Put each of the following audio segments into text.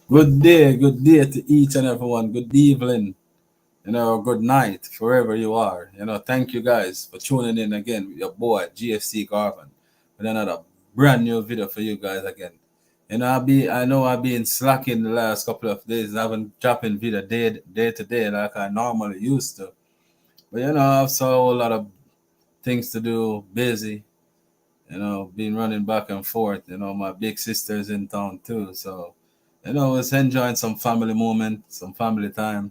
Good day to each and everyone. Good evening, good night, wherever you are. Thank you guys for tuning in again with your boy GFC Garvin with another brand new video for you guys again. I know I've been slacking the last couple of days. I haven't dropping video day to day like I normally used to. But I've saw a lot of things to do, busy. Been running back and forth. My big sister's in town too, so was enjoying some family moment, some family time.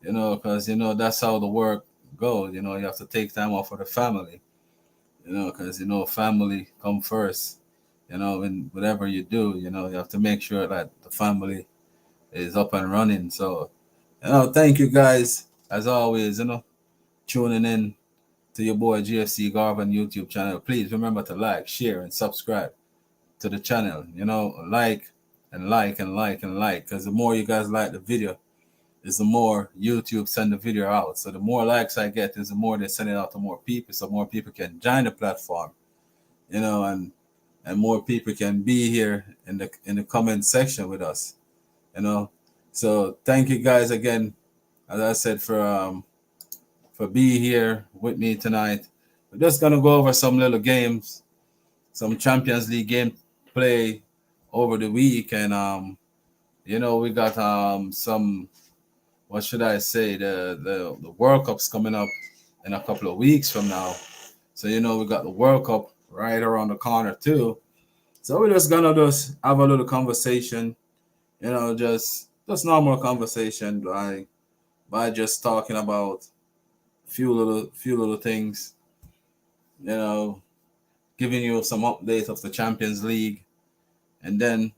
Because that's how the work goes. You have to take time off for the family. Because family come first. In whatever you do, you have to make sure that the family is up and running. So, thank you guys as always. Tuning in to your boy GFC Garvin YouTube channel. Please remember to like, share, and subscribe to the channel. Like and like and like and like, because the more you guys like the video, is the more YouTube send the video out. So the more likes I get, is the more they send it out to more people, so more people can join the platform. And more people can be here in the comment section with us. You know, so thank you guys again, as I said, for being here with me tonight. We're just gonna go over some little games, some Champions League game play over the week, and we got some, what should I say, the World Cup's coming up in a couple of weeks from now. So we got the World Cup right around the corner too. So we're just gonna just have a little conversation, just normal conversation by just talking about few little things, you know, giving you some updates of the Champions League. And then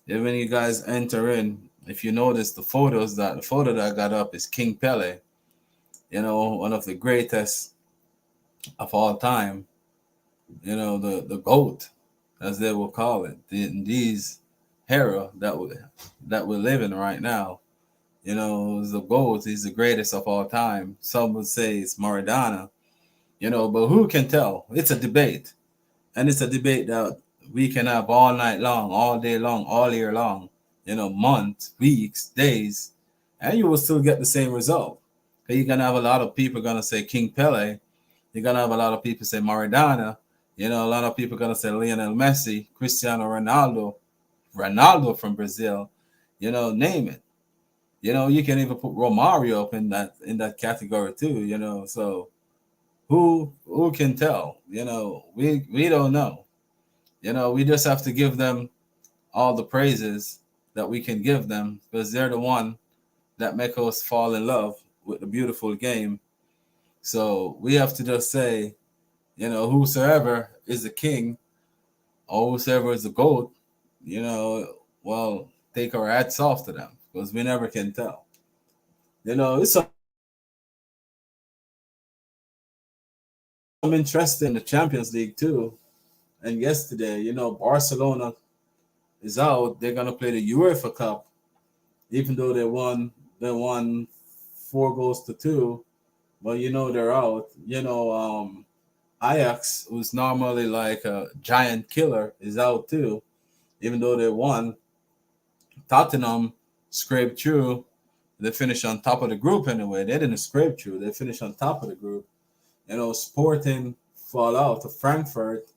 when you guys enter in, if you notice the photo that I got up is King Pele, one of the greatest of all time, the GOAT, as they will call it, in these era that we're living right now. Is the GOAT. He's the greatest of all time. Some would say it's Maradona, but who can tell? It's a debate, and it's a debate that we can have all night long, all day long, all year long, months, weeks, days, and you will still get the same result. You're gonna have a lot of people gonna say King Pele. You're gonna have a lot of people say Maradona. A lot of people gonna say Lionel Messi, Cristiano Ronaldo, Ronaldo from Brazil. Name it. You can even put Romario up in that category too. So who can tell? We don't know. We just have to give them all the praises that we can give them, because they're the one that make us fall in love with the beautiful game. So we have to just say, whosoever is the king or whosoever is the GOAT, you know, well, take our hats off to them, because we never can tell. It's some interesting in the Champions League too. And yesterday, Barcelona is out. They're gonna play the UEFA Cup, even though they won 4 goals to 2. But they're out. Ajax, who's normally like a giant killer, is out too, even though they won. Tottenham scraped through. They finished on top of the group anyway. They didn't scrape through. They finished on top of the group. Sporting fall out to Frankfurt,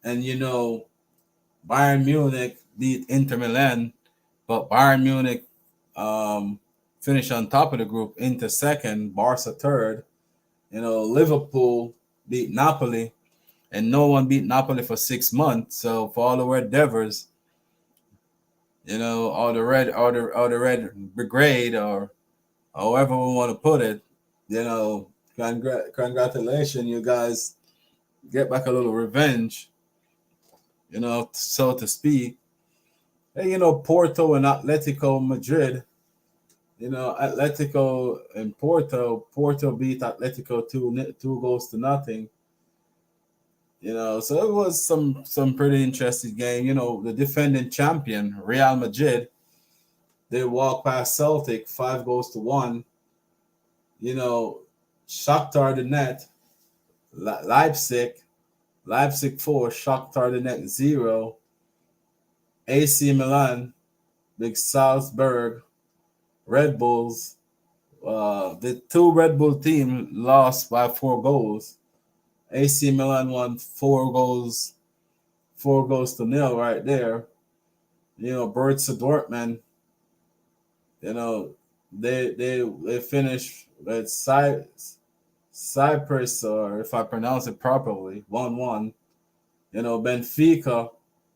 and Bayern Munich beat Inter Milan, but Bayern Munich um, finished on top of the group. Inter second, Barca third. Liverpool beat Napoli, and no one beat Napoli for 6 months. So for all the Red Devils, all the red brigade, or however we want to put it, congratulations, you guys get back a little revenge, so to speak. And Porto and Atletico Madrid. Atletico and Porto beat Atletico 2 goals to nothing. So it was some pretty interesting game. The defending champion Real Madrid, they walked past Celtic 5 goals to 1. You know, Shakhtar Donetsk, Leipzig 4, Shakhtar Donetsk 0, AC Milan big Salzburg Red Bulls. The two Red Bull team lost by 4 goals. AC Milan won 4 goals to nil right there. Borussia Dortmund, they finished with Cyprus, or if I pronounce it properly, 1-1. Benfica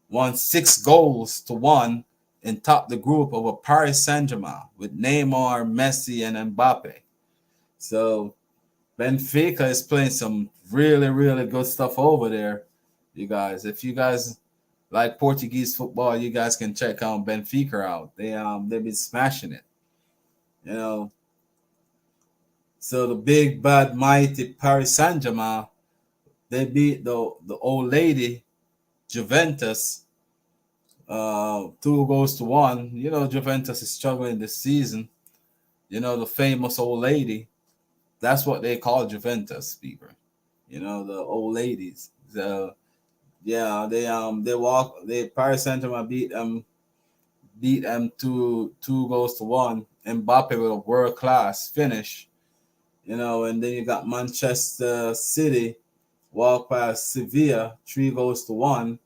won 6 goals to 1 and topped the group over Paris Saint-Germain with Neymar, Messi, and Mbappe. So Benfica is playing some really, really good stuff over there, you guys. If you guys like Portuguese football, you guys can check out Benfica out. They've been smashing it. So the big bad mighty Paris Saint-Germain, they beat the old lady Juventus 2 goals to 1. Juventus is struggling this season. The famous old lady. That's what they call Juventus, people. The old ladies. So yeah, they Paris Saint-Germain beat them 2 goals to 1. Mbappe with a world class finish. And then you got Manchester City walk past Sevilla 3 goals to 1.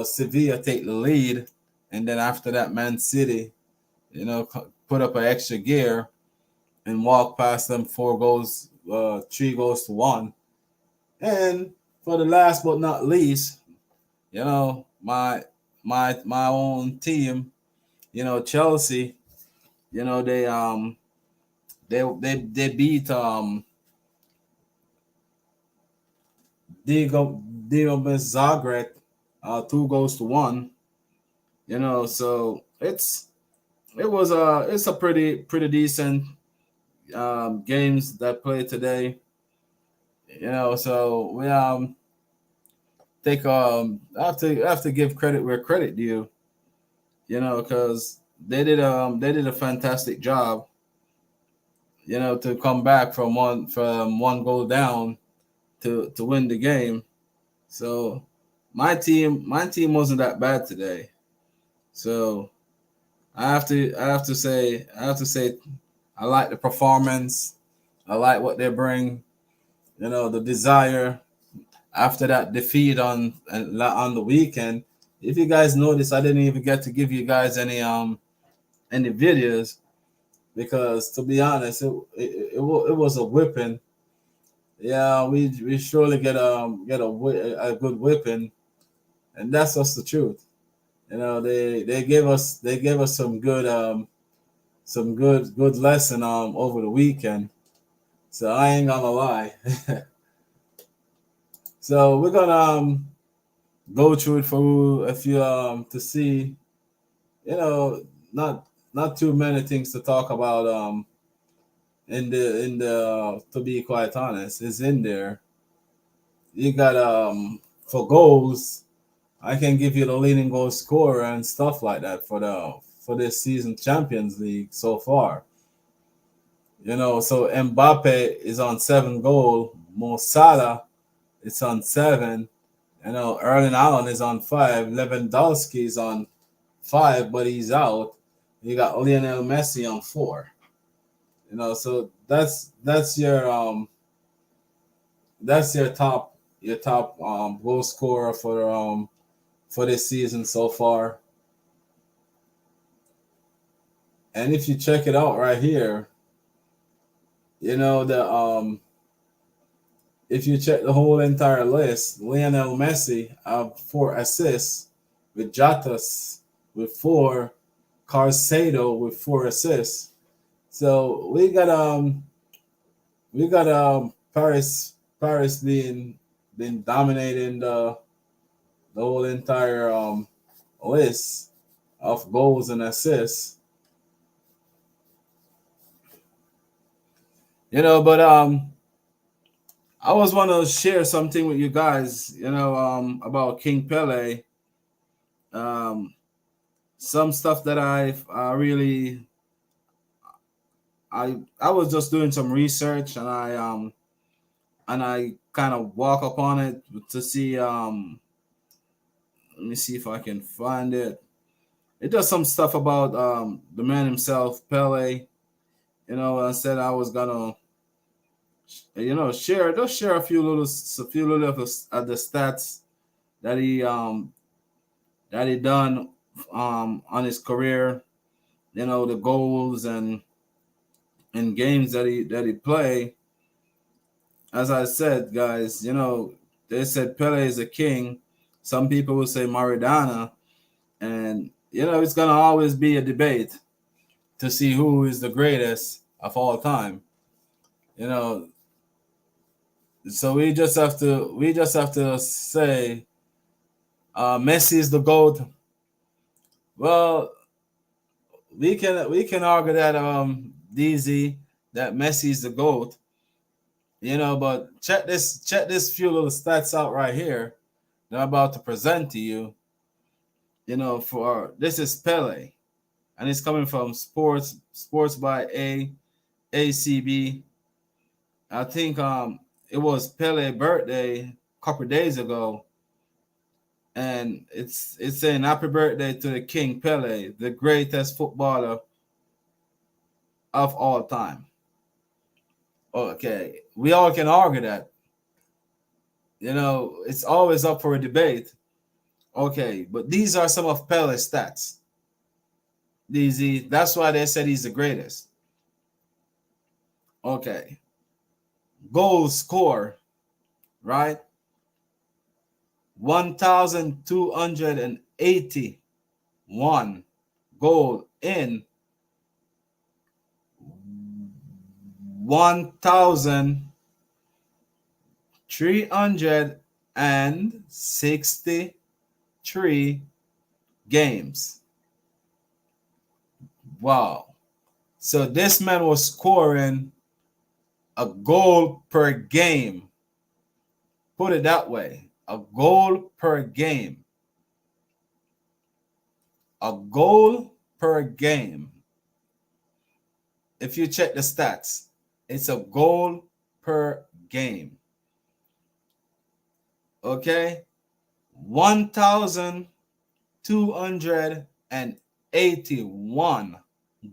Sevilla take the lead, and then after that, Man City, put up an extra gear and walk past them 3 goals to 1. And for the last but not least, my own team, Chelsea, they beat Dinamo Zagreb 2 goals to 1. So it's a pretty decent games that played today. So we take I have to give credit where credit due. Because they did a fantastic job. To come back from one goal down to win the game. So my team wasn't that bad today. So I have to say I like the performance. I like what they bring. The desire after that defeat on the weekend. If you guys notice, I didn't even get to give you guys any videos, because to be honest, it was a whipping. Yeah, we surely get a good whipping, and that's just the truth. They gave us some good lesson over the weekend. So I ain't gonna lie. So we're gonna go through it for a few to see, not too many things to talk about in the to be quite honest, is in there. You got for goals, I can give you the leading goal scorer and stuff like that for this season Champions League so far. So Mbappe is on 7 goal, Mo Salah is on 7. Erling Haaland is on 5. Lewandowski is on 5, but he's out. You got Lionel Messi on 4. So that's your top goal scorer for this season so far. And if you check it out right here, if you check the whole entire list, Lionel Messi have 4 assists, with Jatas with 4, Carcedo with 4 assists. So we got Paris being dominating the whole entire list of goals and assists. But I was want to share something with you guys, about King Pele. Some stuff that I was just doing some research, and I kind of walk upon it to see. Let me see if I can find it. it does some stuff about the man himself, Pele. You know, I said I was gonna, share a few little of the stats that he done on his career. You know, the goals and games that he play. As I said, guys, they said Pele is a king. Some people will say Maradona, and it's gonna always be a debate to see who is the greatest of all time. You know, so we just have to say Messi is the GOAT. Well, we can argue that DZ that Messi is the GOAT. But check this few little stats out right here that I'm about to present to you. For this is Pele, and it's coming from Sports by ACB. I think it was Pele's birthday a couple days ago, and it's saying happy birthday to the King Pele, the greatest footballer of all time. Okay, we all can argue that. It's always up for a debate. Okay, but these are some of Pele's stats. That's why they said he's the greatest. Okay, goals score, right? 1,281 goal in 1,363 games. Wow. So this man was scoring a goal per game. Put it that way. A goal per game. A goal per game. If you check the stats, it's a goal per game. Okay? 1,281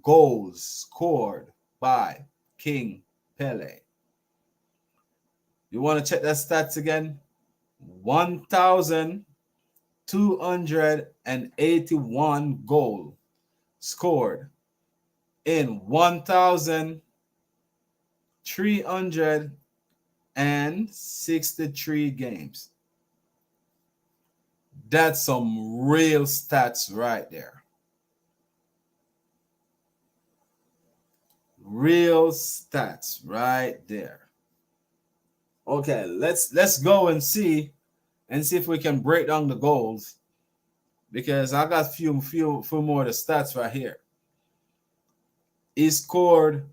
goals scored by King Pele. You want to check that stats again? 1,281 goals scored in 1,363 games. That's some real stats right there. Real stats right there. Okay, let's go and see if we can break down the goals, because I got few more of the stats right here. He scored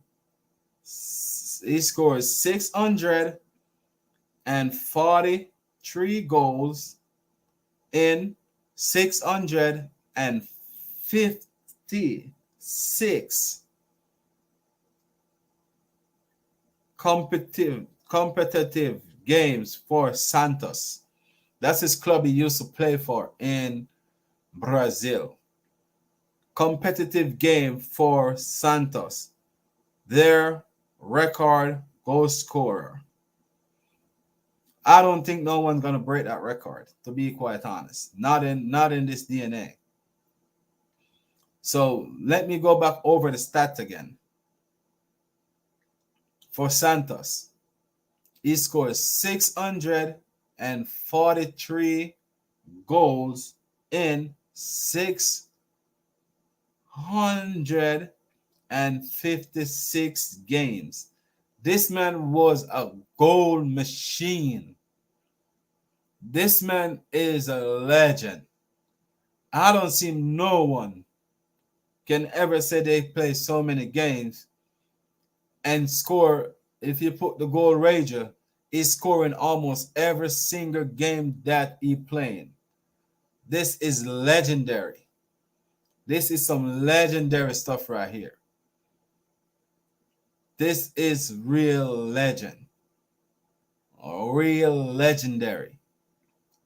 643 goals in 656 competitive games for Santos. That's his club he used to play for in Brazil. Competitive game for Santos. Their record goal scorer. I don't think no one's gonna break that record, to be quite honest. Not in this DNA. So let me go back over the stats again. For Santos, he scored 643 goals in 656 games. This man was a goal machine. This man is a legend. I don't see no one can ever say they play so many games and score. If you put the goal rager, he's scoring almost every single game that he playing. This is legendary. This is some legendary stuff right here. This is real legend. Real legendary.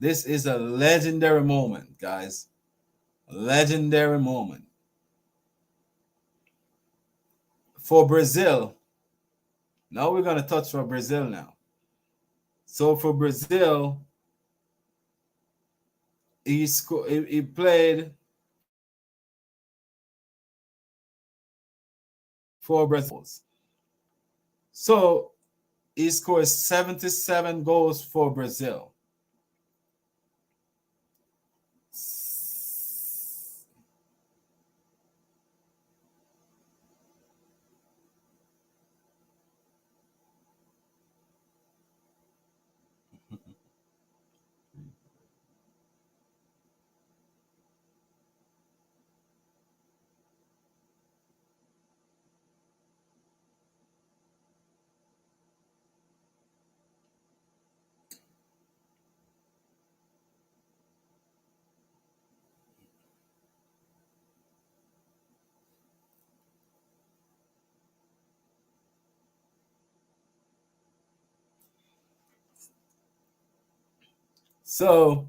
This is a legendary moment, guys. Legendary moment. For Brazil, now we're going to touch for Brazil now. So for Brazil, he played for Brazil. So he scored 77 goals for Brazil. So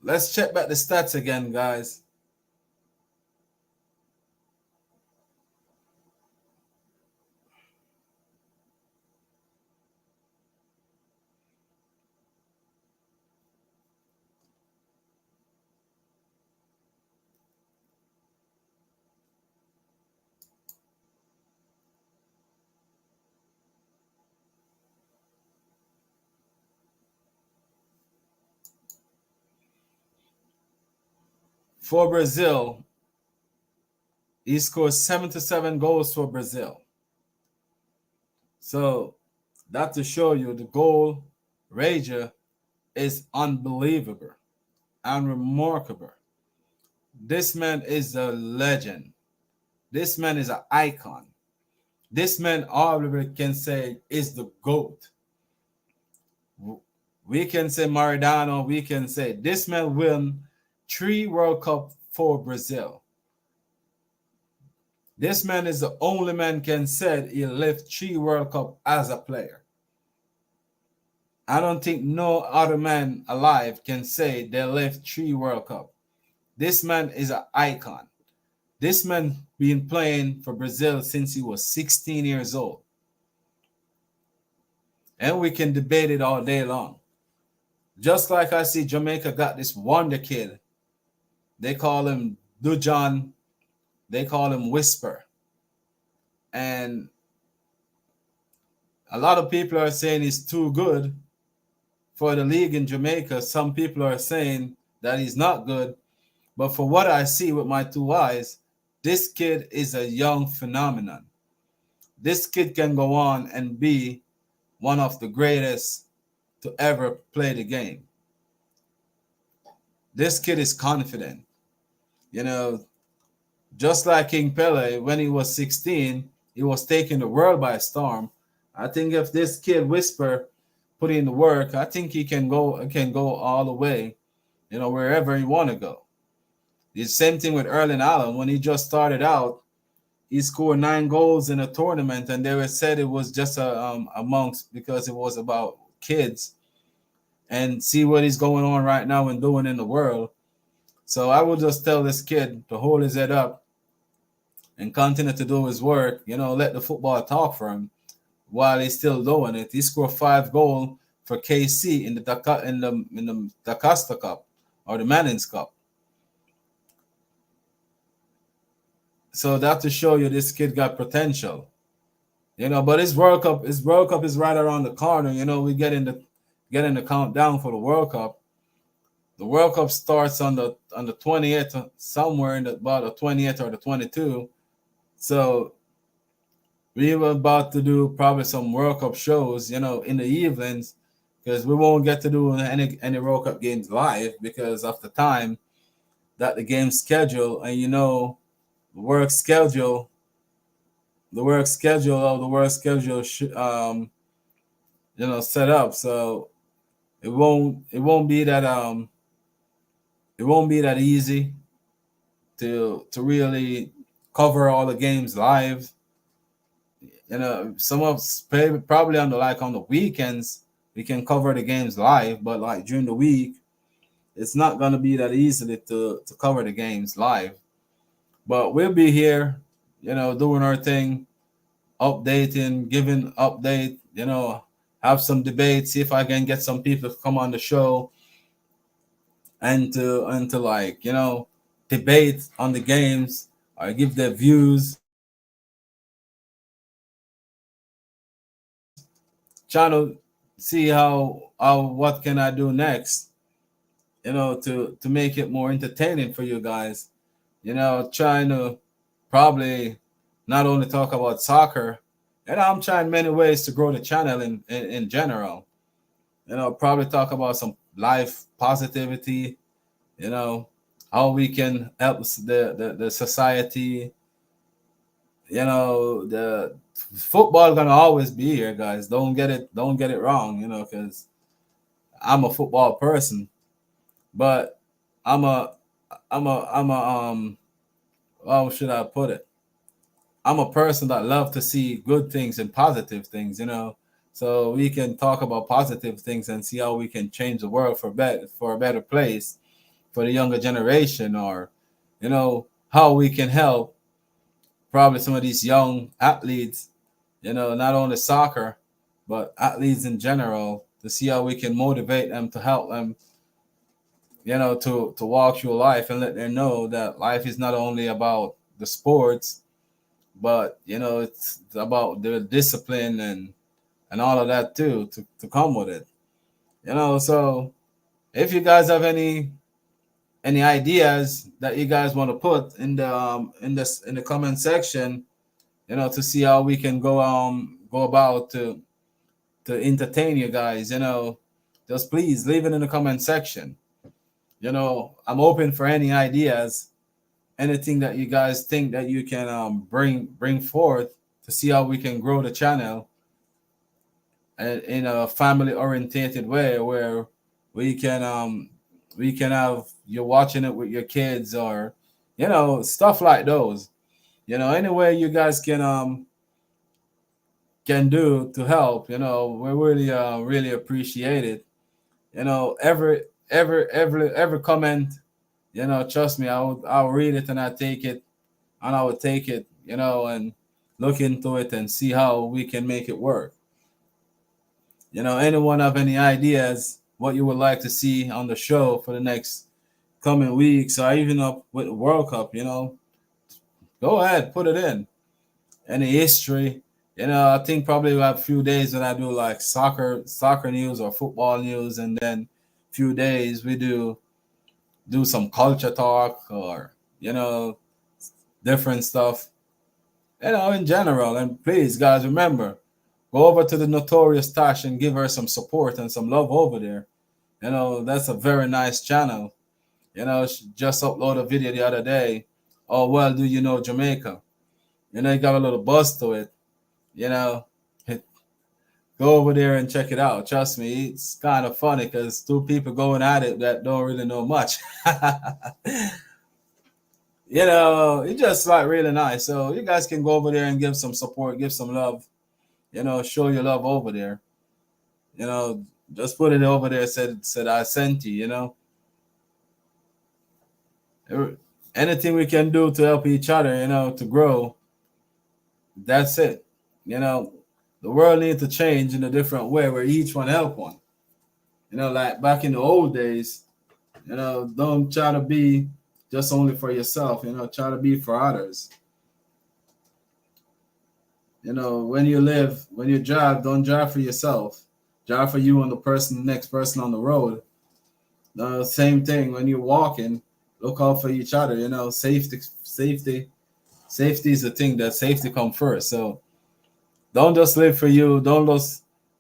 let's check back the stats again, guys. For Brazil, he scored 77 goals for Brazil. So that to show you the goal rager is unbelievable and remarkable. This man is a legend. This man is an icon. This man, all we can say, is the GOAT. We can say Maradona. We can say this man won 3 World Cup for Brazil. This man is the only man can say he left 3 World Cup as a player. I don't think no other man alive can say they left 3 World Cup. This man is an icon. This man been playing for Brazil since he was 16 years old. And we can debate it all day long. Just like I see Jamaica got this wonder kid. They call him Dujon. They call him Whisper. And a lot of people are saying he's too good for the league in Jamaica. Some people are saying that he's not good. But for what I see with my 2 eyes, this kid is a young phenomenon. This kid can go on and be one of the greatest to ever play the game. This kid is confident. You know, just like King Pele, when he was 16, he was taking the world by storm. I think if this kid Whisper put in the work, I think he can go all the way, wherever he want to go. The same thing with Erling Haaland. When he just started out, he scored 9 goals in a tournament, and they were said it was just amongst because it was about kids. And see what he's going on right now and doing in the world. So I would just tell this kid to hold his head up and continue to do his work. Let the football talk for him while he's still doing it. He scored 5 goals for KC in the Da Costa Cup or the Mannings Cup. So that to show you this kid got potential. But his World Cup is right around the corner. We get in the countdown for the World Cup. The World Cup starts on the 20th, somewhere in about the 20th or the 22nd. So we were about to do probably some World Cup shows, in the evenings, because we won't get to do any World Cup games live because of the time that the game's schedule, and the work schedule set up. So it won't be that easy to really cover all the games live. Some of probably on the weekends we can cover the games live, but like during the week it's not gonna be that easily to cover the games live. But we'll be here, doing our thing, updating, giving update, have some debate, see if I can get some people to come on the show and to like, debate on the games or give their views. Trying to see how what can I do next, to make it more entertaining for you guys. Trying to probably not only talk about soccer, and I'm trying many ways to grow the channel in general. Probably talk about some life positivity, how we can help the society. The football gonna always be here, guys. Don't get it wrong, because I'm a football person, but I'm a I'm a how should I put it? I'm a person that love to see good things and positive things, so we can talk about positive things and see how we can change the world for a better place for the younger generation, or how we can help probably some of these young athletes, not only soccer, but athletes in general, to see how we can motivate them, to help them, to walk through life and let them know that life is not only about the sports, but it's about the discipline and all of that too, to come with it. So if you guys have any ideas that you guys want to put in the comment section, to see how we can go about to entertain you guys, just please leave it in the comment section. I'm open for any ideas, anything that you guys think that you can bring forth to see how we can grow the channel in a family orientated way, where we can have you're watching it with your kids, or stuff like those. Any way you guys can do to help, we really appreciate it. Every comment, trust me, I'll read it, and I will take it, and look into it and see how we can make it work. Anyone have any ideas what you would like to see on the show for the next coming weeks, or even up with the World Cup, go ahead, put it in. Any history, I think probably we'll have a few days when I do like soccer news or football news, and then few days we do some culture talk, or different stuff, in general. And please, guys, remember, go over to the Notorious Tash and give her some support and some love over there. That's a very nice channel. She just uploaded a video the other day. Oh, well, do you know Jamaica? It got a little buzz to it. Go over there and check it out. Trust me, it's kind of funny because two people going at it that don't really know much. It's just like really nice. So you guys can go over there and give some support, give some love, show your love over there. Just put it over there, said I sent you, Anything we can do to help each other, to grow, that's it. The world needs to change in a different way where each one help one. Like back in the old days, don't try to be just only for yourself, try to be for others. When you drive, don't drive for yourself. Drive for you and the next person on the road. Same thing when you're walking, look out for each other. Safety is the thing that safety comes first. So don't just live for you. Don't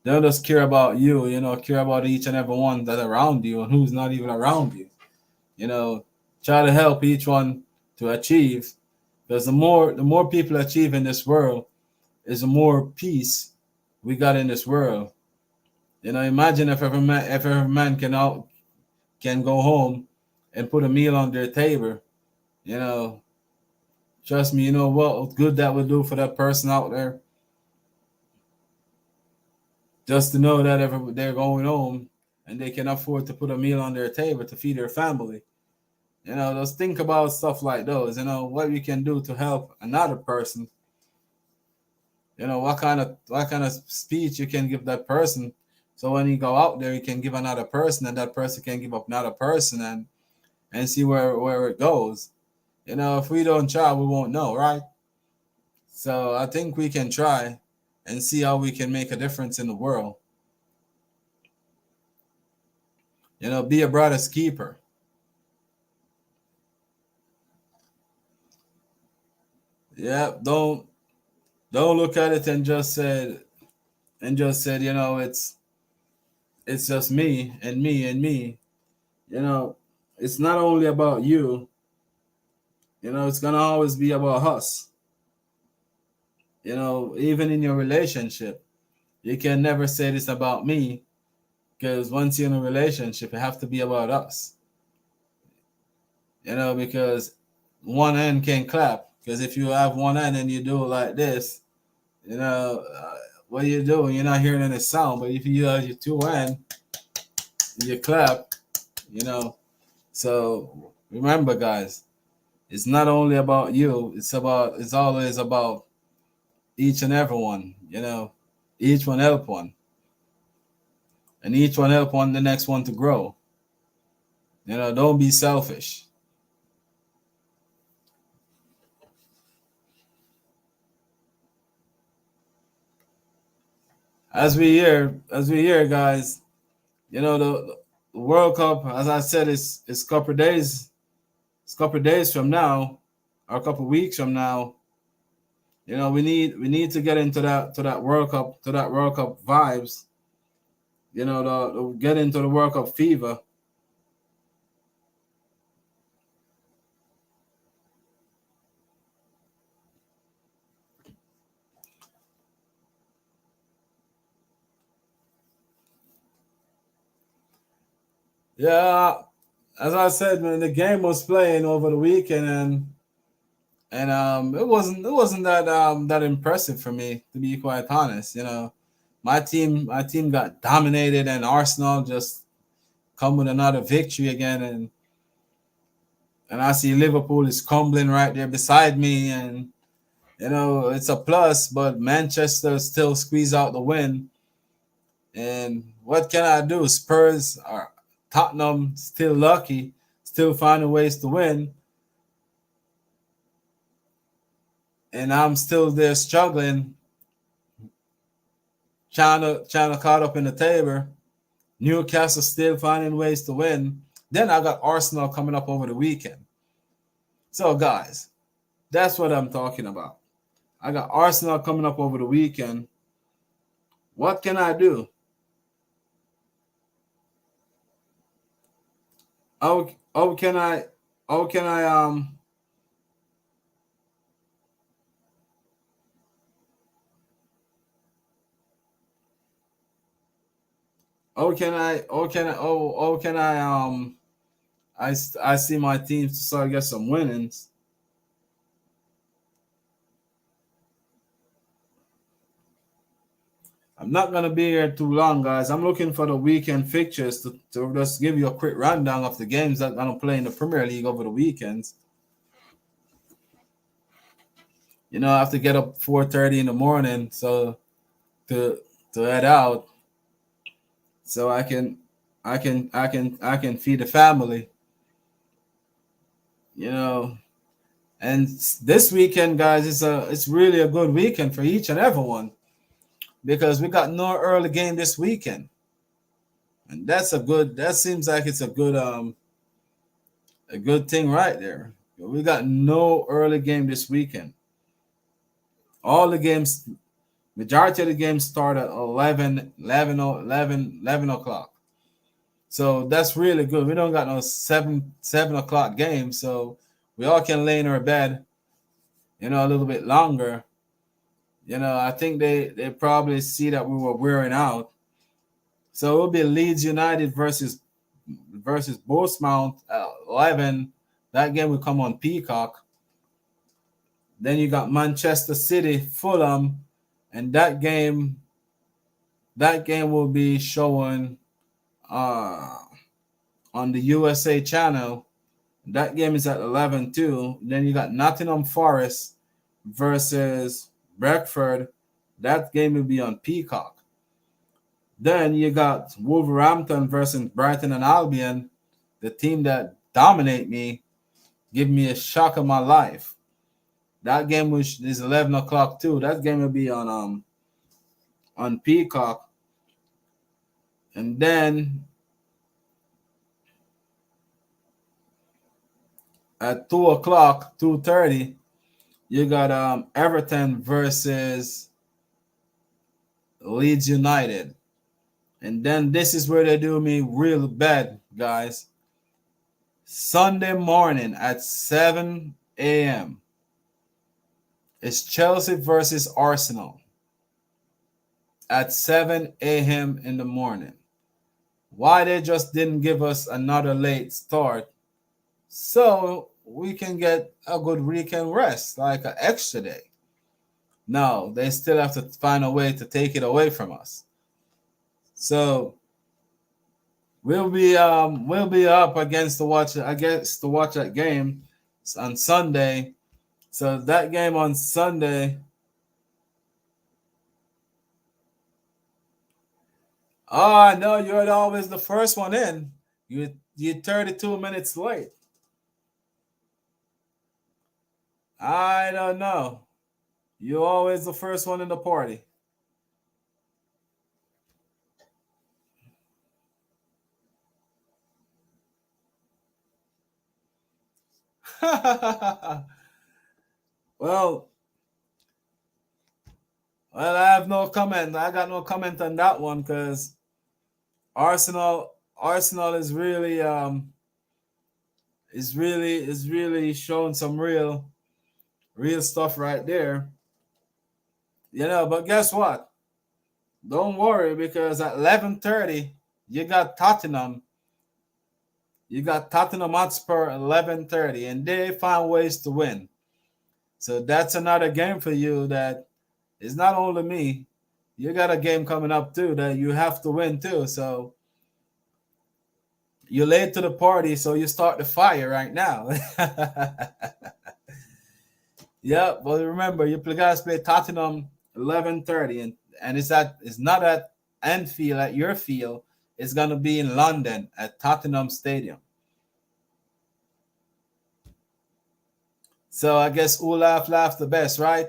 just care about you. Care about each and every one that's around you and who's not even around you. Try to help each one to achieve, because the more people achieve in this world, is the more peace we got in this world. Imagine if every man can go home and put a meal on their table. Trust me, what good that would do for that person out there. Just to know that they're going home and they can afford to put a meal on their table to feed their family. Just think about stuff like those. What you can do to help another person. What kind of speech you can give that person. So when you go out there, you can give another person, and that person can give up another person, and see where it goes. If we don't try, we won't know, right? So I think we can try and see how we can make a difference in the world. Be a brother's keeper. Yeah, don't look at it and just said it's just me and me and me. It's not only about you. It's gonna always be about us. Even in your relationship, you can never say this about me, because once you're in a relationship, it have to be about us. Because one end can clap. Because if you have one end and you do it like this, what are you doing? You're not hearing any sound. But if you have your two end, you clap. So remember, guys, it's not only about you. It's always about each and every one. Each one help one, and each one help one the next one to grow. Don't be selfish. As we hear, guys, the World Cup, as I said, is a couple of days. It's a couple of days from now, or a couple of weeks from now. We need to get into that World Cup, vibes. Get into the World Cup fever. Yeah, as I said, man, the game was playing over the weekend, and it wasn't that impressive for me, to be quite honest. My team got dominated, and Arsenal just come with another victory again, and I see Liverpool is crumbling right there beside me, and it's a plus, but Manchester still squeeze out the win. And what can I do? Spurs are Tottenham still lucky, still finding ways to win, and I'm still there struggling, trying to caught up in the table. Newcastle still finding ways to win. Then I got Arsenal coming up over the weekend. So guys, that's what I'm talking about. I got Arsenal coming up over the weekend. What can I do? How can I how can I how can I I see my team to start get some winnings. I'm not gonna be here too long, guys. I'm looking for the weekend fixtures to just give you a quick rundown of the games that I'm gonna play in the Premier League over the weekends. I have to get up 4:30 in the morning to to head out, so I can feed the family. You know, and this weekend, guys, it's really a good weekend for each and everyone, because we got no early game this weekend, and that seems like it's a good thing right there. We got no early game this weekend. All the games, majority of the games start at 11 o'clock. So that's really good. We don't got no 7 o'clock game, so we all can lay in our bed, a little bit longer. I think they probably see that we were wearing out. So it will be Leeds United versus Bournemouth at 11. That game will come on Peacock. Then you got Manchester City, Fulham, and that game will be showing uh, on the USA channel. That game is at 11 too. Then you got Nottingham Forest versus Brentford. That game will be on Peacock. Then you got Wolverhampton versus Brighton and Albion, the team that dominate me, give me a shock of my life. That game which is 11 o'clock too. That game will be on Peacock. And then at 2 o'clock, 2:30, you got Everton versus Leeds United. And then this is where they do me real bad, guys. Sunday morning at 7 a.m. It's Chelsea versus Arsenal at 7 a.m. in the morning. Why they just didn't give us another late start so we can get a good weekend rest, like an extra day? No, they still have to find a way to take it away from us. So we'll be up against to watch that game on Sunday. So that game on Sunday. Oh no, you're always the first one in. You're 32 minutes late. I don't know. You're always the first one in the party. well, I have no comment. I got no comment on that one because Arsenal is really showing some real stuff right there. But guess what? Don't worry because at 11:30 you got Tottenham. You got Tottenham Hotspur 11:30 and they find ways to win. So that's another game for you that is not only me. You got a game coming up too that you have to win too. So you're late to the party, so you start the fire right now. Yeah, but remember, you guys play Tottenham 11:30, and it's not at Anfield at your field. It's gonna be in London at Tottenham Stadium. So I guess who laugh the best, right?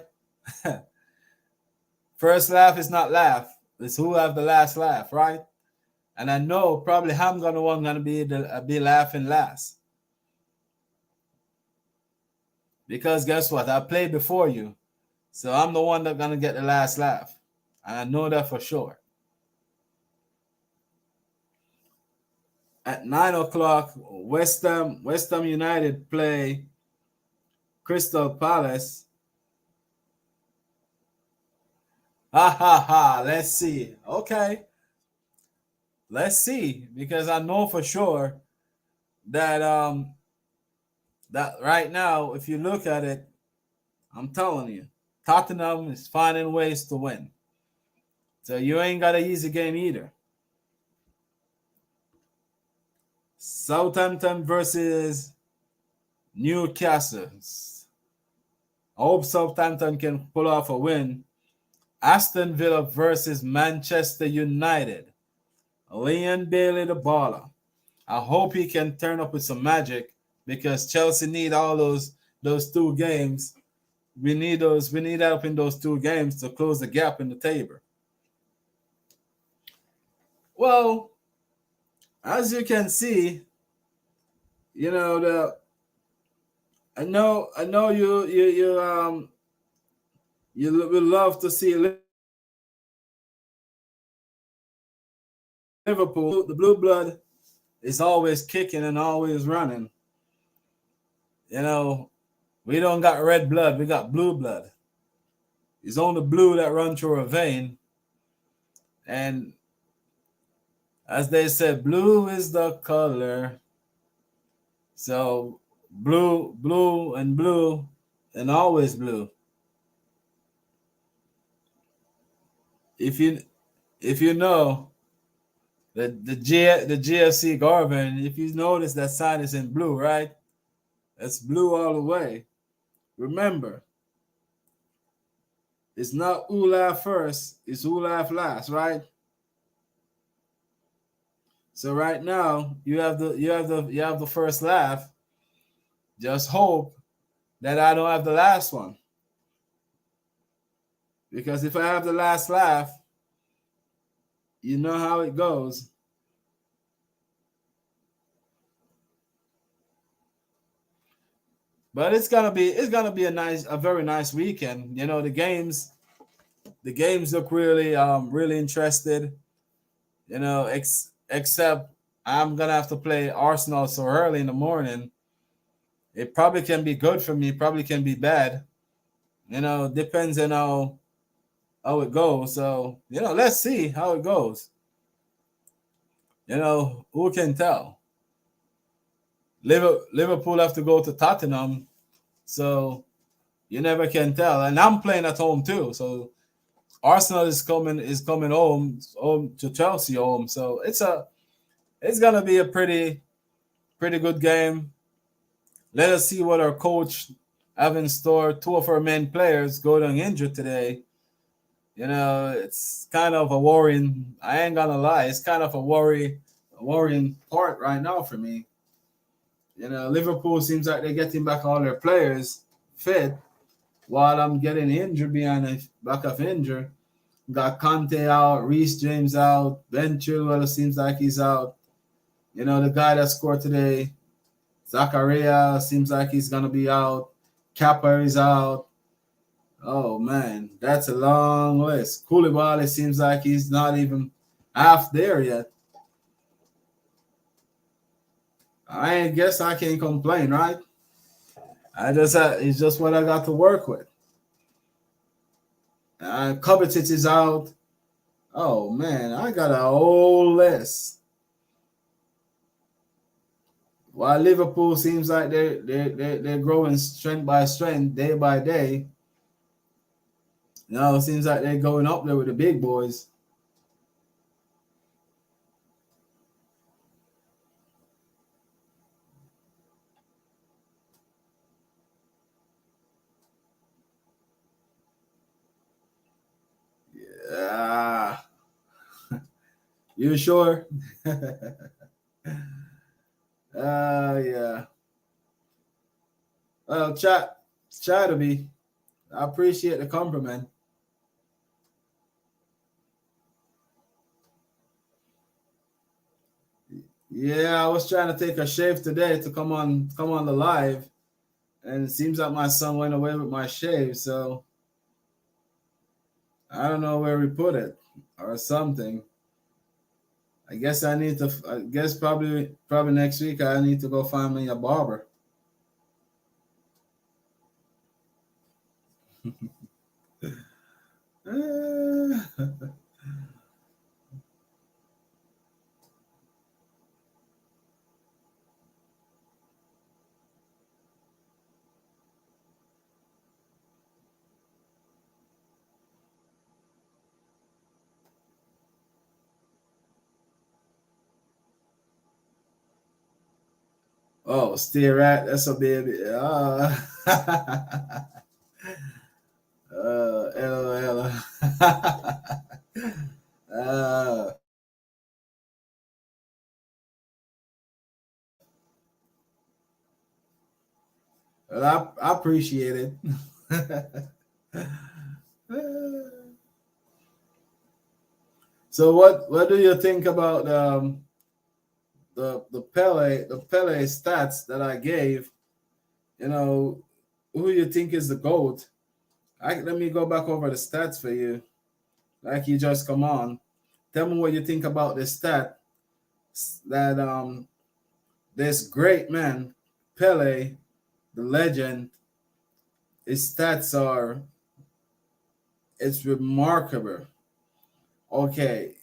First laugh is not laugh. It's who have the last laugh, right? And I know probably I'm gonna be laughing last. Because guess what? I played before you. So I'm the one that's gonna get the last laugh. And I know that for sure. At 9 o'clock, West Ham United play Crystal Palace. Ha ha ha. Let's see. Okay. Let's see. Because I know for sure that that right now, if you look at it, I'm telling you, Tottenham is finding ways to win. So you ain't got an easy game either. Southampton versus Newcastle. I hope Southampton can pull off a win. Aston Villa versus Manchester United. Leon Bailey the baller. I hope he can turn up with some magic because Chelsea need all those two games. We need help in those two games to close the gap in the table. Well, as you can see, the I know you would love to see Liverpool. The blue blood is always kicking and always running. We don't got red blood, we got blue blood. It's only blue that runs through a vein. And as they said, blue is the color. So blue, and always blue. If you know, the GFC Garvin. If you notice, that sign is in blue, right? That's blue all the way. Remember, it's not who laugh first, it's who laugh last, right? So right now you have the first laugh. Just hope that I don't have the last one. Because if I have the last laugh, you know how it goes. But it's gonna be a very nice weekend. The games look really interested. Except I'm gonna have to play Arsenal so early in the morning. It probably can be good for me, probably can be bad. Depends on how it goes. So, let's see how it goes. Who can tell? Liverpool have to go to Tottenham, so you never can tell. And I'm playing at home too, so Arsenal is coming home to Chelsea home. So it's gonna be a pretty good game. Let us see what our coach have in store. Two of our main players go down injured today. It's kind of a worrying. I ain't gonna lie, it's kind of a worrying part right now for me. Liverpool seems like they're getting back all their players fit, while I'm getting injured behind a back of injury. Got Conte out, Reece James out, Ben Chilwell seems like he's out. The guy that scored today, Zakaria, seems like he's gonna be out. Kappa is out. Oh man, that's a long list. Koulibaly seems like he's not even half there yet. I guess I can't complain, right? It's just what I got to work with. Kovacic is out. Oh man, I got a whole list. While Liverpool seems like they're growing strength by strength, day by day. It seems like they're going up there with the big boys. Yeah. You sure? Yeah. Well, try to be. I appreciate the compliment. Yeah, I was trying to take a shave today to come on the live, and it seems like my son went away with my shave, so I don't know where we put it or something. I guess probably next week I need to go find me a barber. Oh, stay right. That's a baby. LOL. uh, well, I appreciate it. So what do you think about the Pele stats that I gave? You know, who you think is the GOAT? Let me go back over the stats for you. Like you just come on. Tell me what you think about this stat that this great man, Pele, the legend, his stats are it's remarkable. Okay.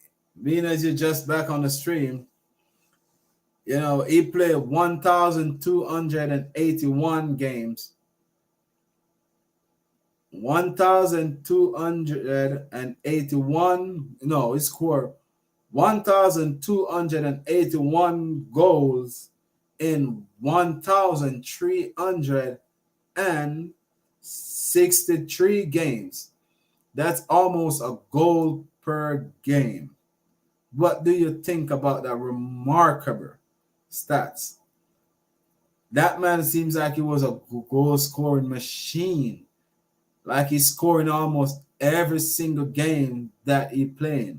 Being as you're just back on the stream, he played 1,281 games. 1,281. No, he scored 1,281 goals in 1,363 games. That's almost a goal per game. What do you think about that remarkable stats? That man seems like he was a goal scoring machine. Like he's scoring almost every single game that he played.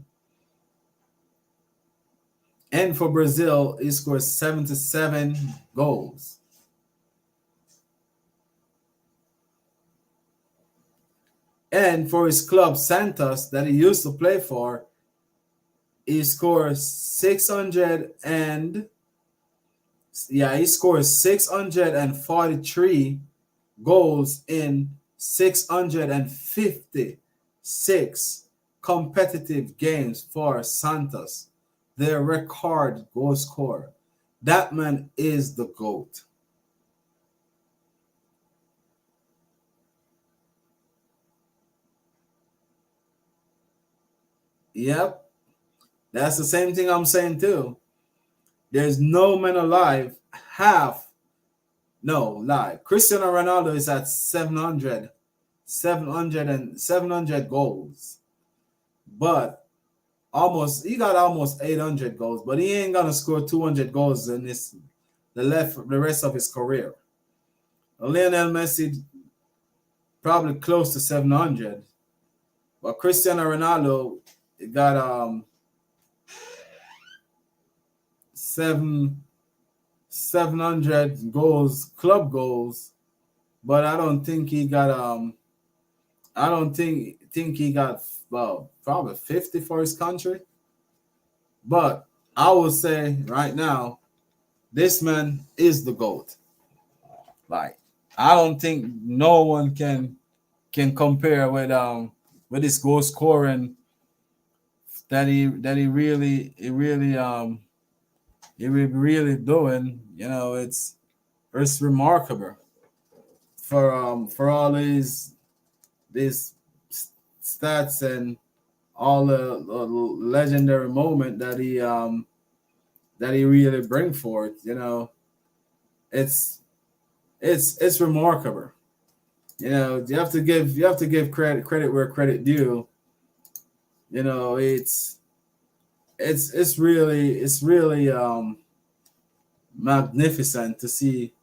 And for Brazil, he scored 77 goals. And for his club, Santos, that he used to play for, he scores 643 goals in 656 competitive games for Santos, their record goal scorer. That man is the GOAT. Yep. That's the same thing I'm saying too. There's no man alive Cristiano Ronaldo is at 700 goals. But he got almost 800 goals, but he ain't gonna score 200 goals in the rest of his career. Lionel Messi probably close to 700, but Cristiano Ronaldo got 700 goals, club goals, but I don't think he got probably 50 for his country. But I would say right now, this man is the GOAT. Like, I don't think no one can compare with his goal scoring that he really doing. You know, it's remarkable for all these stats and all the legendary moment that he really bring forth. You know, it's remarkable. You know, you have to give credit where credit due. You know, it's really magnificent to see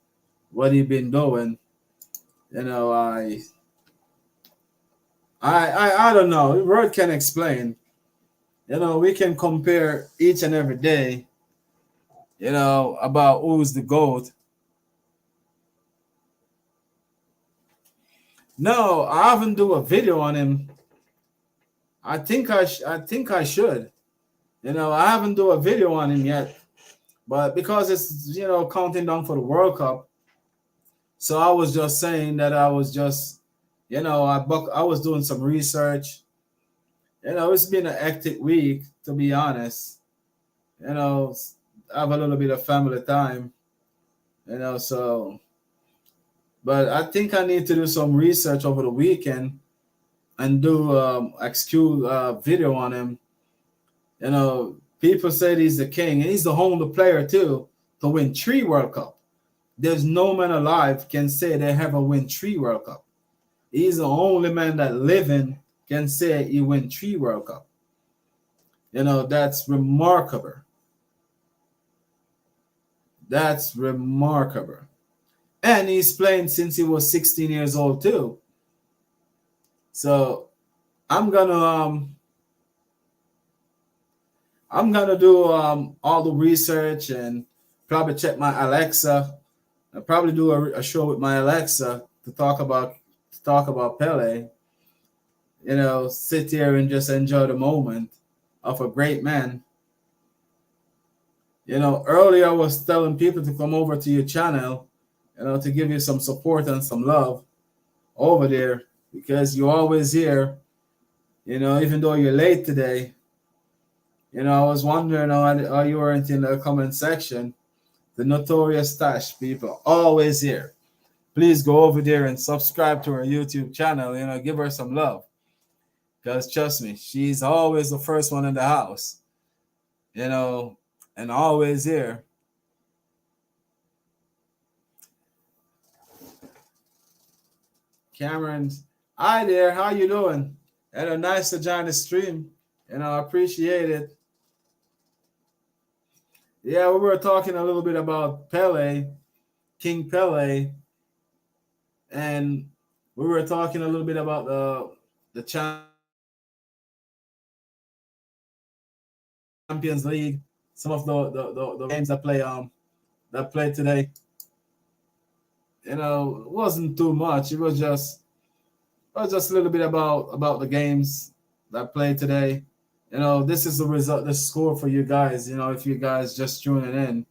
what he's been doing. You know, I don't know. Word can explain. You know, we can compare each and every day. You know, about who's the GOAT. No, I haven't do a video on him. I think I should. You know, I haven't do a video on him yet, but because it's, you know, counting down for the World Cup, so I was just saying that I was just, you know, I was doing some research. You know, it's been an hectic week, to be honest. You know, I have a little bit of family time. You know, so, but I think I need to do some research over the weekend and do video on him. You know, people say he's the king, and he's the only player too to win 3 World Cup. There's no man alive can say they ever win 3 World Cup. He's the only man that living can say he win 3 World Cup. You know, that's remarkable. That's remarkable. And he's playing since he was 16 years old too. So I'm gonna do all the research and probably check my Alexa. I'll probably do a show with my Alexa to talk about Pele. You know, sit here and just enjoy the moment of a great man. You know, earlier I was telling people to come over to your channel, you know, to give you some support and some love over there, because you're always here. You know, even though you're late today. You know, I was wondering how you weren't in the comment section. The Notorious Stash people, always here. Please go over there and subscribe to her YouTube channel. You know, give her some love. Because trust me, she's always the first one in the house. you know, and always here. Cameron's, hi there, how you doing? Nice to join the stream, I appreciate it. Yeah, we were talking a little bit about Pele, King Pele, and we were talking a little bit about the Champions League, some of the games that played today. It wasn't too much. It was just a little bit about the games that played today. This is the result, the score for you guys. If you guys just tuning in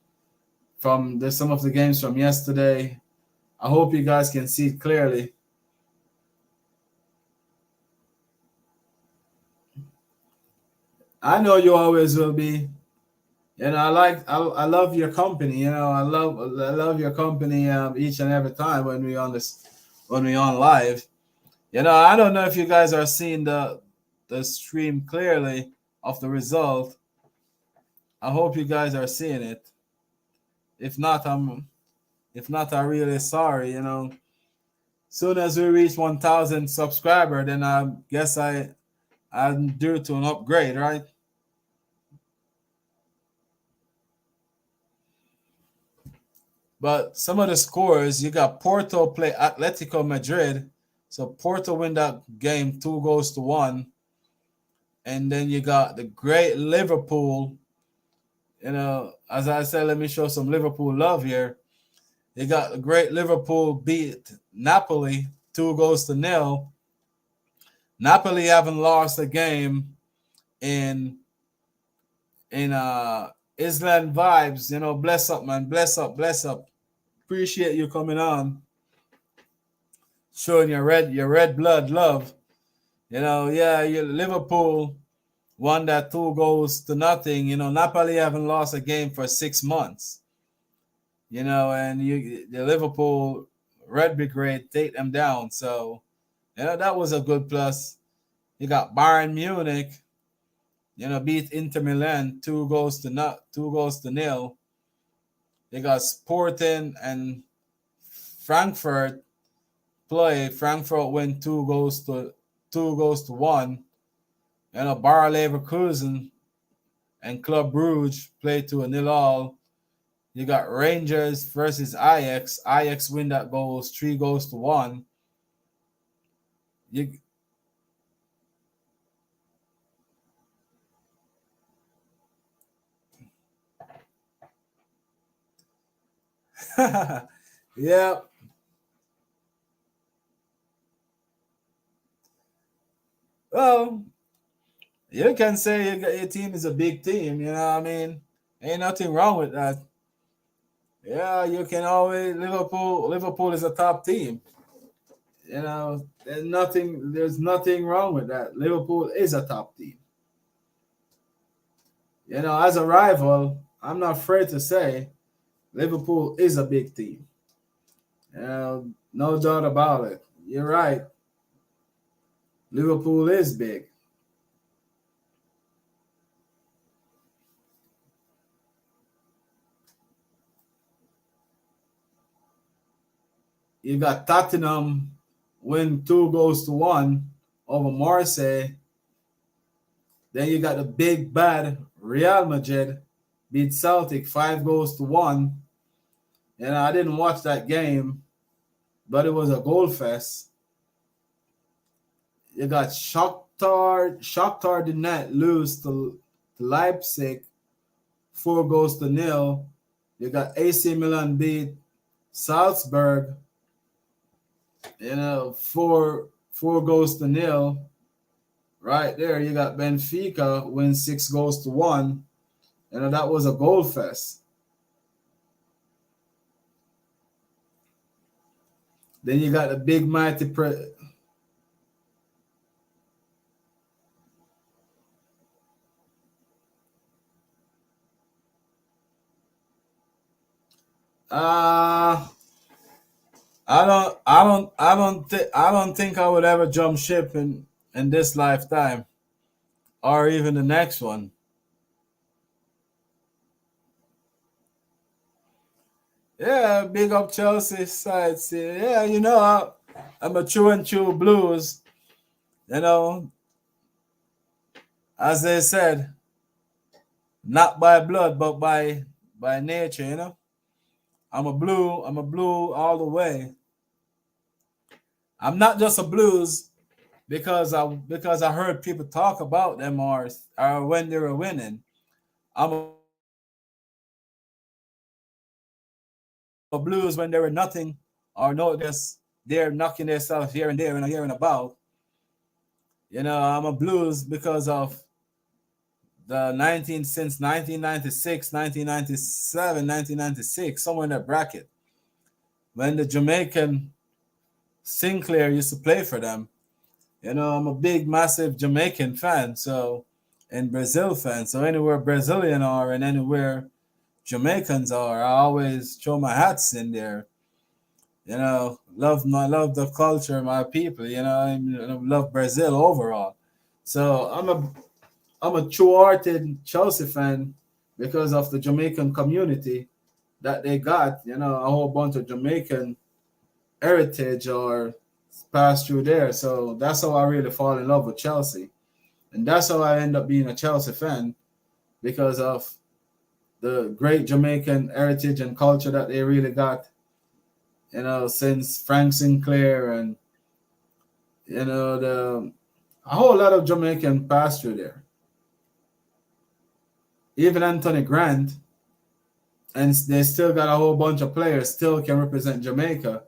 from some of the games from yesterday, I hope you guys can see it clearly. I know you always will be. I love your company. I love your company each and every time when we on live. I don't know if you guys are seeing the stream clearly of the result. I hope you guys are seeing it. If not, I'm really sorry. Soon as we reach 1,000 subscriber, then I guess I'm due to an upgrade, right? But some of the scores, you got Porto play Atletico Madrid. So Porto win that game 2-1. And then you got the great Liverpool. As I said, let me show some Liverpool love here. You got the great Liverpool beat Napoli 2-0. Napoli haven't lost a game in Island vibes. Bless up, man. Bless up, bless up. Appreciate you coming on, showing your red blood love. Yeah, Liverpool won that 2-0. Napoli haven't lost a game for 6 months. And the Liverpool Red Brigade take them down. So, that was a good plus. You got Bayern Munich, beat Inter Milan 2-0. They got Sporting and Frankfurt play. Frankfurt win 2-1. Bayer Leverkusen and Club Brugge play to a 0-0. You got Rangers versus Ajax. Ajax win that goals 3-1. You yeah. Well, you can say your team is a big team. You know what I mean? Ain't nothing wrong with that. Yeah, you can always Liverpool is a top team. There's nothing wrong with that. Liverpool is a top team. As a rival, I'm not afraid to say Liverpool is a big team. No doubt about it. You're right. Liverpool is big. You got Tottenham win 2-1 over Marseille. Then you got the big bad Real Madrid beat Celtic 5-1. I didn't watch that game, but it was a goal fest. You got Shakhtar did not lose to Leipzig 4-0. You got AC Milan beat Salzburg, 4-0. Right there, you got Benfica win 6-1. That was a goal fest. Then you got the big mighty I don't think I would ever jump ship in this lifetime or even the next one. Yeah, big up Chelsea side. See, yeah, you know, I'm a true and true blues. You know, as they said, not by blood, but by nature. You know, I'm a blue. I'm a blue all the way. I'm not just a blues because I heard people talk about them or when they were winning. I'm a blues when they were nothing or no just they're knocking themselves here and there and here and about. I'm a blues because of the 19 since 1996, 1997, 1996, somewhere in that bracket when the Jamaican Sinclair used to play for them. I'm a big, massive Jamaican fan, and Brazil fan. So anywhere Brazilian are and anywhere Jamaicans are, I always throw my hats in there. Love the culture, my people. I love Brazil overall. So I'm a true-hearted Chelsea fan because of the Jamaican community that they got. A whole bunch of Jamaican heritage or passed through there. So that's how I really fall in love with Chelsea. And that's how I end up being a Chelsea fan because of the great Jamaican heritage and culture that they really got, since Frank Sinclair and, a whole lot of Jamaican passed through there. Even Anthony Grant, and they still got a whole bunch of players still can represent Jamaica.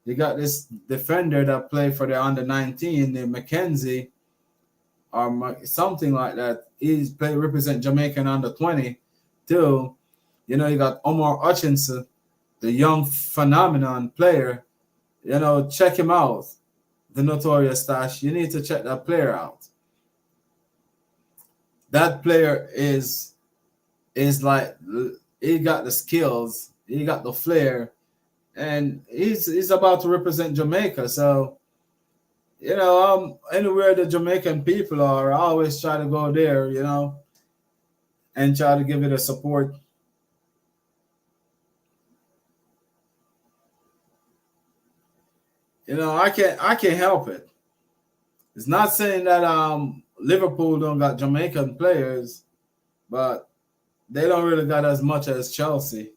They got this defender that played for the under 19 named Mackenzie or something like that. He's played represent Jamaican under 20 too. You got Omar Hutchinson, the young phenomenon player. Check him out. The Notorious Stash. You need to check that player out. That player is like he got the skills, he got the flair, and he's about to represent Jamaica. So anywhere the Jamaican people are, I always try to go there, and try to give it a support. I can't help it. It's not saying that Liverpool don't got Jamaican players, but they don't really got as much as Chelsea.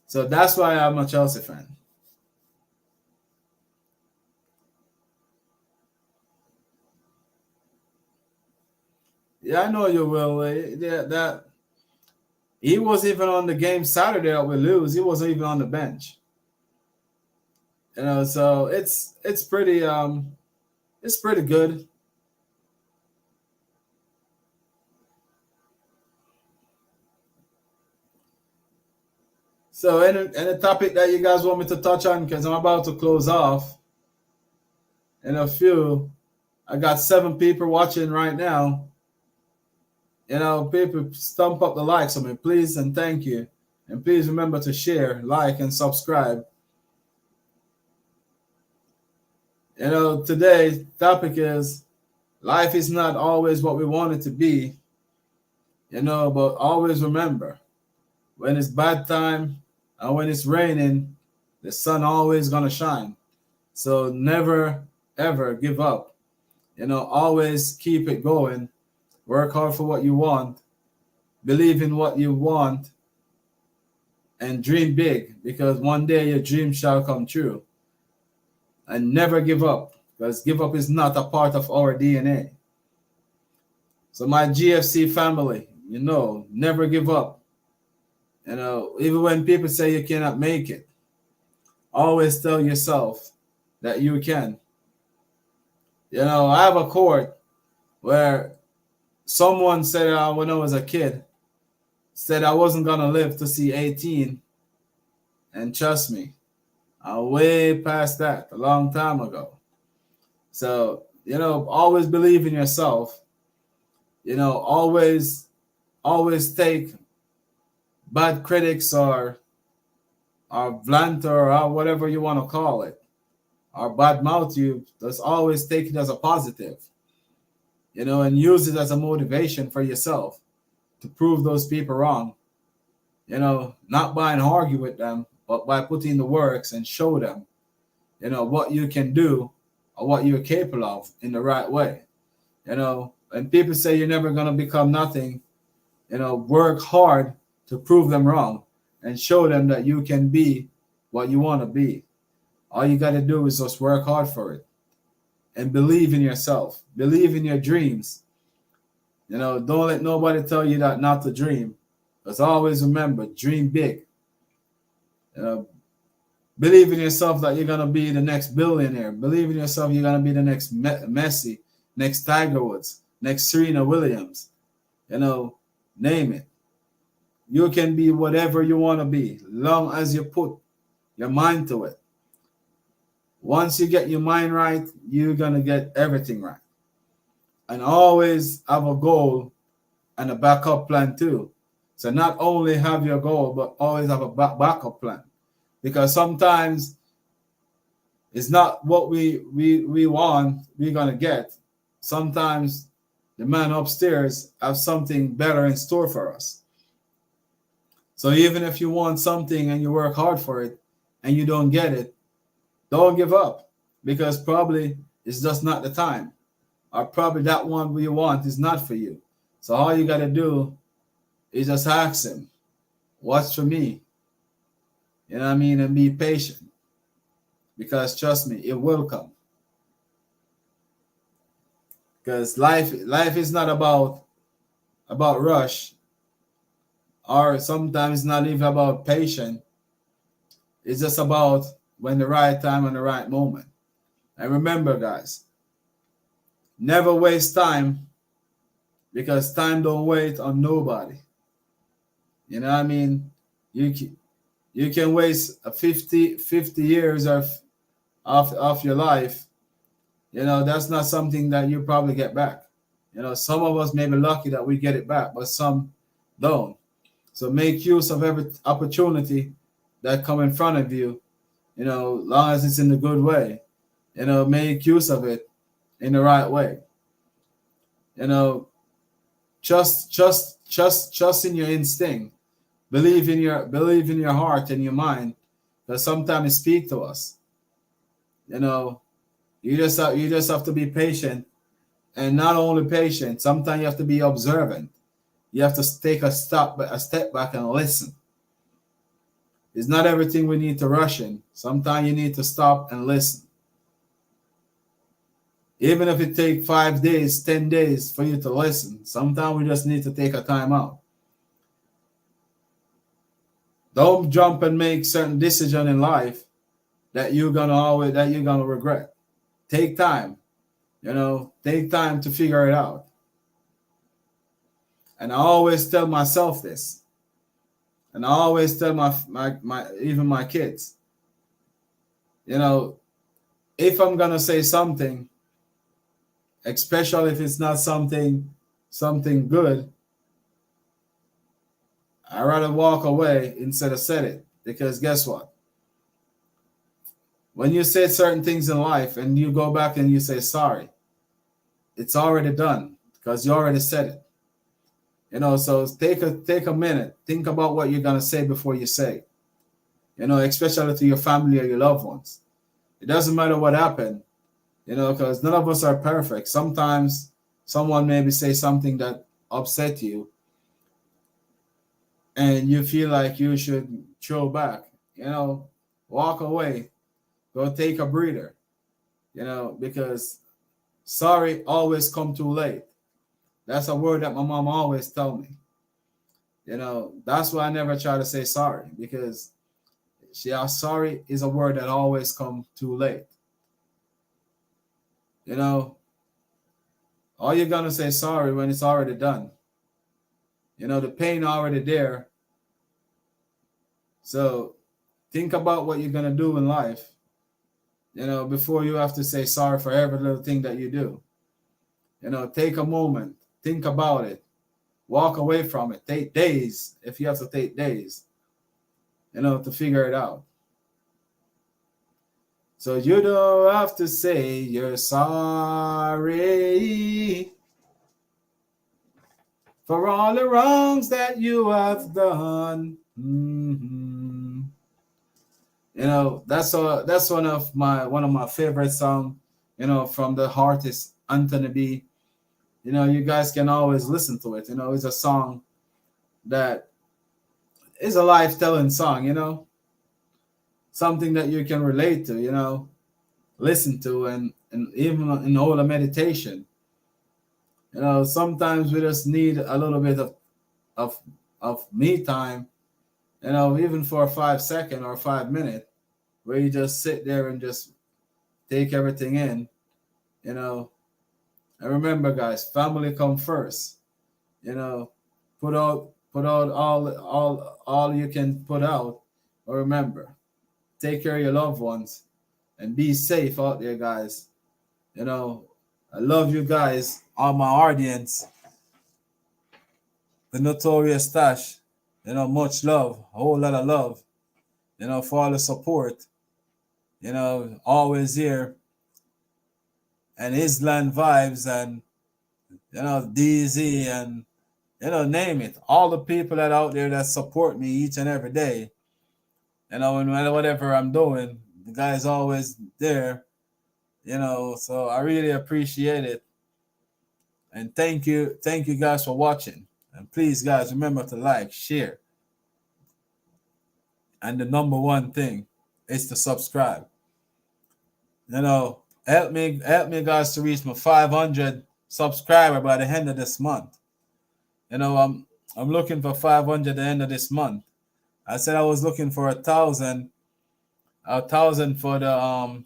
So that's why I'm a Chelsea fan. Yeah, I know you will. Yeah, that he was even on the game Saturday that we lose. He wasn't even on the bench. So it's pretty good. So any topic that you guys want me to touch on because I'm about to close off in a few. I got 7 people watching right now. People stump up the likes on me, please and thank you. And please remember to share, like, and subscribe. Today's topic is life is not always what we want it to be, but always remember when it's bad time and when it's raining, the sun always gonna shine. So never ever give up. Always keep it going. Work hard for what you want. Believe in what you want and dream big because one day your dream shall come true. And never give up because give up is not a part of our DNA. So my GFC family, never give up. Even when people say you cannot make it, always tell yourself that you can. I have a quote where someone said when I was a kid, said I wasn't gonna live to see 18, and trust me, I'm way past that a long time ago. So always believe in yourself. Always take bad critics or Vlanter or whatever you want to call it, or bad mouth you. Just always take it as a positive, and use it as a motivation for yourself to prove those people wrong. not by and argue with them, but by putting the works and show them, what you can do or what you're capable of in the right way. And people say you're never going to become nothing, work hard to prove them wrong and show them that you can be what you want to be. All you got to do is just work hard for it and believe in yourself, believe in your dreams. Don't let nobody tell you that not to dream. Because always remember, dream big. Believe in yourself that you're going to be the next billionaire. Believe in yourself you're going to be the next Messi, next Tiger Woods, next Serena Williams. Name it. You can be whatever you want to be, long as you put your mind to it. Once you get your mind right, you're going to get everything right. And always have a goal and a backup plan too. So not only have your goal, but always have a backup plan. Because sometimes it's not what we want we're going to get. Sometimes the man upstairs has something better in store for us. So even if you want something and you work hard for it and you don't get it, don't give up, because probably it's just not the time, or probably that one you want is not for you. So all you got to do is just ask him, what's for me? You know what I mean? And be patient, because trust me, it will come. Because life is not about rush, or sometimes not even about patience. It's just about when the right time and the right moment. And remember, guys, never waste time, because time don't wait on nobody. You know what I mean? You can waste 50 years of your life. That's not something that you probably get back. Some of us may be lucky that we get it back, but some don't. So make use of every opportunity that come in front of you, long as it's in a good way. Make use of it in the right way. Trust in your instinct. Believe in your heart and your mind, that sometimes speak to us. You just have to be patient, and not only patient. Sometimes you have to be observant. You have to take a step back and listen. It's not everything we need to rush in. Sometimes you need to stop and listen. Even if it takes 5 days, 10 days for you to listen, sometimes we just need to take a time out. Don't jump and make certain decisions in life that you're gonna regret. Take time. Take time to figure it out. And I always tell myself this. And I always tell even my kids. If I'm gonna say something, especially if it's not something good, I'd rather walk away instead of say it. Because guess what? When you say certain things in life and you go back and you say sorry, it's already done, because you already said it. So take a minute, think about what you're gonna say before you say. Especially to your family or your loved ones. It doesn't matter what happened, because none of us are perfect. Sometimes someone maybe say something that upset you, and you feel like you should throw back. Walk away, go take a breather. Because sorry always come too late. That's a word that my mom always tell me. That's why I never try to say sorry, because sorry is a word that always come too late. All you're gonna say sorry when it's already done. The pain already there. So think about what you're gonna do in life, before you have to say sorry for every little thing that you do. Take a moment, think about it, walk away from it. Take days, if you have to take days, to figure it out. So you don't have to say you're sorry for all the wrongs that you have done. Mm-hmm. You know, that's one of my favorite songs, you know, from the artist Anthony B. You know, you guys can always listen to it. You know, it's a song that is a life telling song, you know, something that you can relate to, you know, listen to, and even in all the meditation. You know, sometimes we just need a little bit of of me time, you know, even for 5 seconds or 5 minutes, where you just sit there and just take everything in, you know. And remember, guys, family come first. You know, put out all you can put out. But remember, take care of your loved ones and be safe out there, guys. You know, I love you guys, all my audience, the Notorious Stash. You know, much love, a whole lot of love. You know, for all the support. You know, always here, and Island vibes, and you know, DZ, and you know, name it. All the people that out there that support me each and every day. You know, and whatever I'm doing, the guy's always there. You know, so I really appreciate it. And thank you guys for watching. And please, guys, remember to like, share, and the number one thing is to subscribe. You know, help me, guys, to reach my 500 subscriber by the end of this month. You know, I'm looking for 500 at the end of this month. I said I was looking for 1,000, 1,000 for the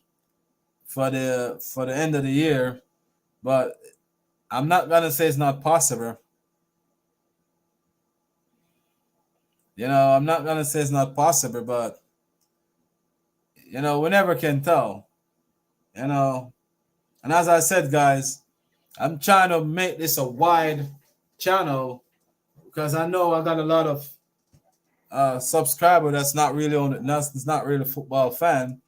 end of the year, but I'm not gonna say it's not possible. You know, I'm not gonna say it's not possible, but you know, we never can tell. You know, and as I said, guys, I'm trying to make this a wide channel because I know I got a lot of subscriber that's not really that's not really a football fan.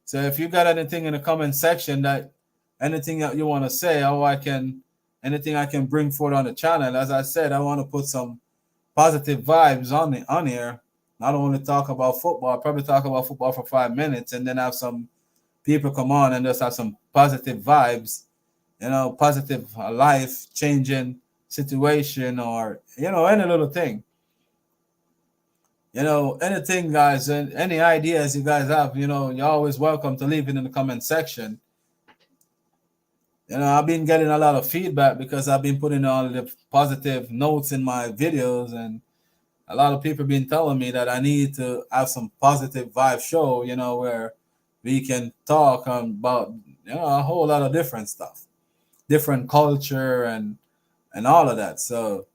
So if you got anything in the comment section, that anything that you want to say, how I can anything I can bring forward on the channel. As I said, I want to put some positive vibes on here. Not only talk about football, probably talk about football for 5 minutes, and then have some people come on and just have some positive vibes, you know, positive life changing situation, or you know, any little thing. You know, anything, guys, and any ideas you guys have, you know, you're always welcome to leave it in the comment section. You know, I've been getting a lot of feedback because I've been putting all the positive notes in my videos, and a lot of people been telling me that I need to have some positive vibe show, you know, where we can talk about, you know, a whole lot of different stuff, different culture, and all of that. So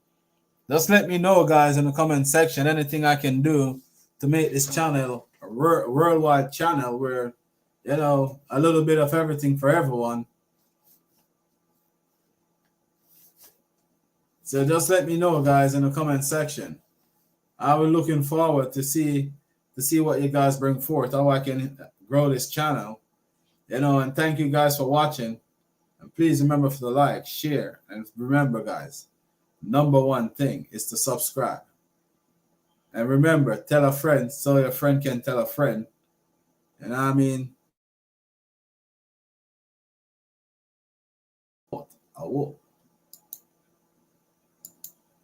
just let me know, guys, in the comment section, anything I can do to make this channel a worldwide channel where, you know, a little bit of everything for everyone. So just let me know, guys, in the comment section. I will looking forward to see what you guys bring forth, how I can grow this channel. You know, and thank you guys for watching. And please remember to like, share, and remember, guys, number one thing is to subscribe. And remember, tell a friend so your friend can tell a friend. And I mean, I will.